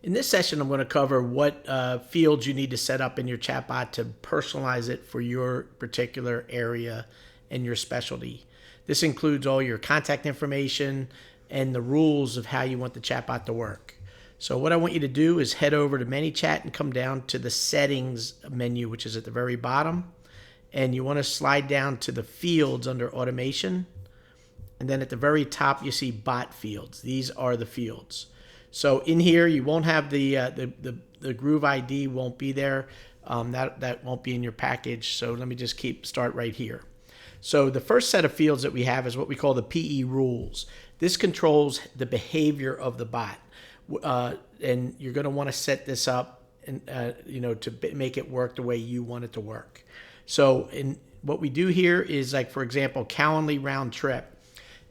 In this session, I'm going to cover what fields you need to set up in your chatbot to personalize it for your particular area and your specialty. This includes all your contact information and the rules of how you want the chatbot to work. So what I want you to do is head over to ManyChat and come down to the settings menu, which is at the very bottom. And you want to slide down to the fields under automation. And then at the very top, you see bot fields. These are the fields. So in here, you won't have the Groove ID won't be there. That won't be in your package. So let me just start right here. So the first set of fields that we have is what we call the PE rules. This controls the behavior of the bot, and you're going to want to set this up and to make it work the way you want it to work. So what we do here is, like, for example, Calendly round trip.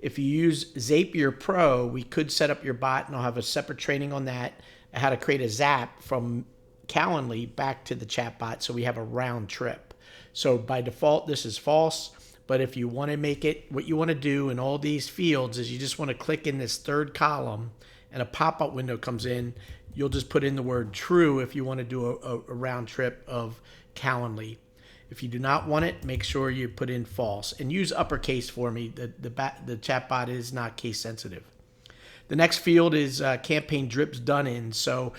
If you use Zapier Pro, we could set up your bot, and I'll have a separate training on that, how to create a zap from Calendly back to the chatbot so we have a round trip. So by default, this is false, but if you want to make it, what you want to do in all these fields is you just want to click in this third column and a pop-up window comes in. You'll just put in the word true if you want to do a round trip of Calendly. If you do not want it, make sure you put in false and use uppercase for me. The chatbot is not case sensitive. The next field is campaign drips done in. So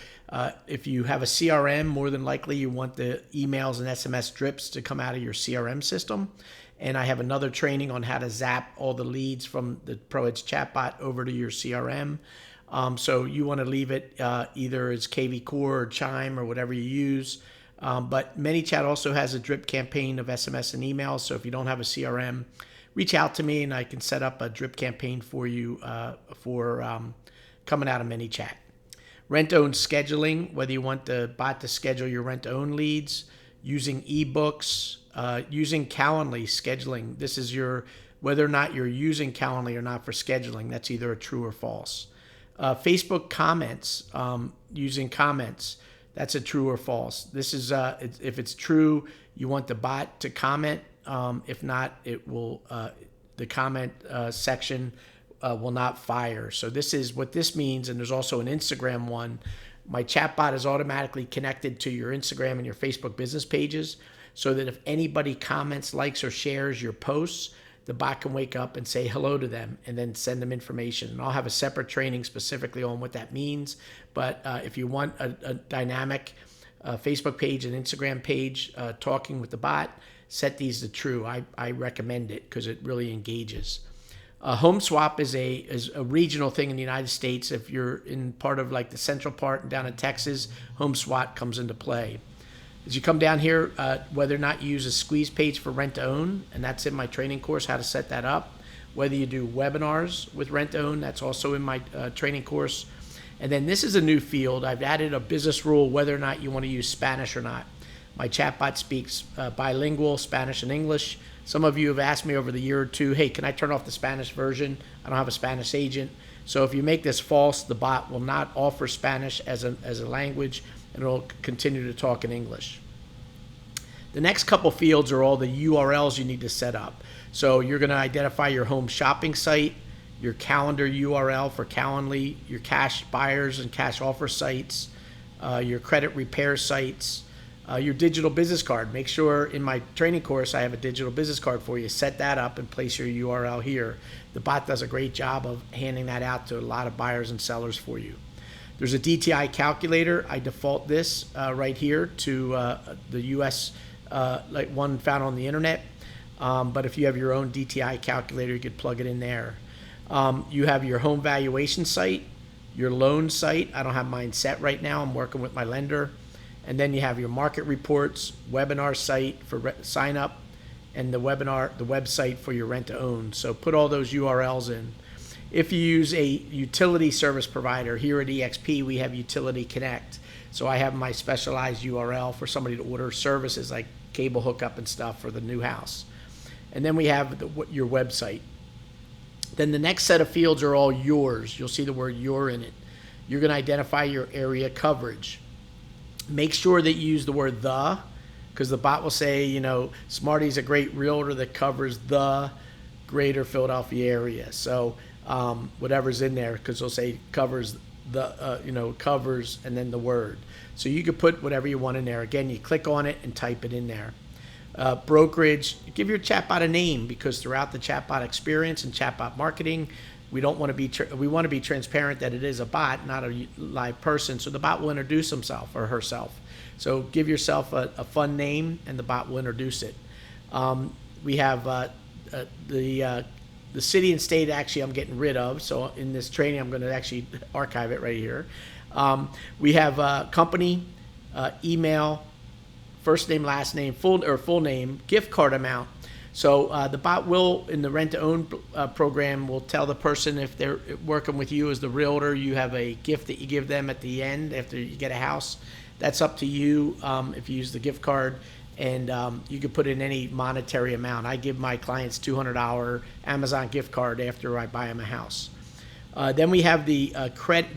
if you have a CRM, more than likely you want the emails and SMS drips to come out of your CRM system. And I have another training on how to zap all the leads from the ProEdge chatbot over to your CRM. So you want to leave it either as KV Core or Chime or whatever you use. But ManyChat also has a drip campaign of SMS and emails. So if you don't have a CRM, reach out to me and I can set up a drip campaign for you for coming out of ManyChat. Rent-own scheduling, whether you want the bot to schedule your rent-own leads, using ebooks, using Calendly scheduling. This is whether or not you're using Calendly or not for scheduling. That's either a true or false. Facebook comments, using comments. That's a true or false. This is if it's true, you want the bot to comment. If not, it will the comment section will not fire. So this is what this means. And there's also an Instagram one. My chatbot is automatically connected to your Instagram and your Facebook business pages, so that if anybody comments, likes, or shares your posts, the bot can wake up and say hello to them and then send them information. And I'll have a separate training specifically on what that means. But if you want a dynamic Facebook page and Instagram page talking with the bot, set these to true. I recommend it because it really engages. Home swap is a regional thing in the United States. If you're in part of like the central part and down in Texas, home swap comes into play. As you come down here, whether or not you use a squeeze page for rent to own, and that's in my training course, how to set that up. Whether you do webinars with rent to own, that's also in my training course. And then this is a new field. I've added a business rule, whether or not you want to use Spanish or not. My chatbot speaks bilingual, Spanish and English. Some of you have asked me over the year or two, hey, can I turn off the Spanish version? I don't have a Spanish agent. So if you make this false, the bot will not offer Spanish as a language, and it'll continue to talk in English. The next couple fields are all the URLs you need to set up. So you're going to identify your home shopping site, your calendar URL for Calendly, your cash buyers and cash offer sites, your credit repair sites, your digital business card. Make sure in my training course I have a digital business card for you. Set that up and place your URL here. The bot does a great job of handing that out to a lot of buyers and sellers for you. There's a DTI calculator. I default this right here to the US like one found on the internet. But if you have your own DTI calculator, you could plug it in there. You have your home valuation site, your loan site. I don't have mine set right now. I'm working with my lender. And then you have your market reports, webinar site for sign up, and the website for your rent to own. So put all those URLs in. If you use a utility service provider, here at EXP, we have Utility Connect. So I have my specialized URL for somebody to order services like cable hookup and stuff for the new house. And then we have your website. Then the next set of fields are all yours. You'll see the word your in it. You're going to identify your area coverage. Make sure that you use the word the, because the bot will say, Smarty's a great realtor that covers the greater Philadelphia area. So whatever's in there, because they'll say covers the covers and then the word. So you could put whatever you want in there. Again, you click on it and type it in there. Brokerage, give your chatbot a name, because throughout the chatbot experience and chatbot marketing, we want to be transparent that it is a bot, not a live person. So the bot will introduce himself or herself. So give yourself a fun name, and the bot will introduce it. We have the city and state. Actually, I'm getting rid of. So in this training, I'm going to actually archive it right here. We have company, email, first name, last name, full name, gift card amount. So the bot will, in the rent-to-own program, will tell the person, if they're working with you as the realtor, you have a gift that you give them at the end after you get a house. That's up to you if you use the gift card, and you can put in any monetary amount. I give my clients $200 Amazon gift card after I buy them a house. Then we have the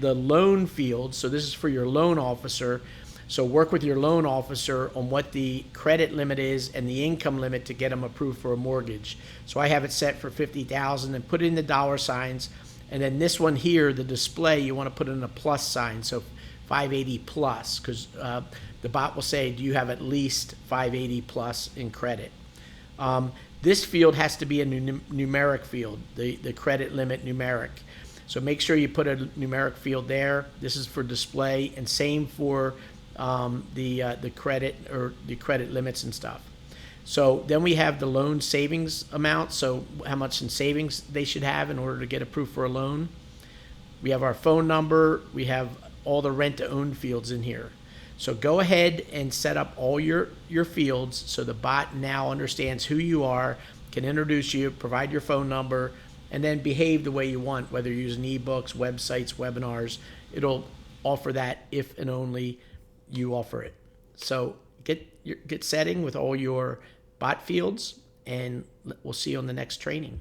loan field. So this is for your loan officer. So work with your loan officer on what the credit limit is and the income limit to get them approved for a mortgage. So I have it set for $50,000 and put in the dollar signs. And then this one here, the display, you want to put in a plus sign. So 580 plus, because the bot will say, do you have at least 580 plus in credit? This field has to be a numeric field, the credit limit numeric. So make sure you put a numeric field there. This is for display, and same for the credit or the credit limits and stuff. So then we have the loan savings amount, so how much in savings they should have in order to get approved for a loan. We have our phone number. We have all the rent-to-own fields in here. So go ahead and set up all your fields so the bot now understands who you are, can introduce you, provide your phone number, and then behave the way you want, whether you're using ebooks, websites, webinars. It'll offer that if and only you offer it. So get setting with all your bot fields, and we'll see you on the next training.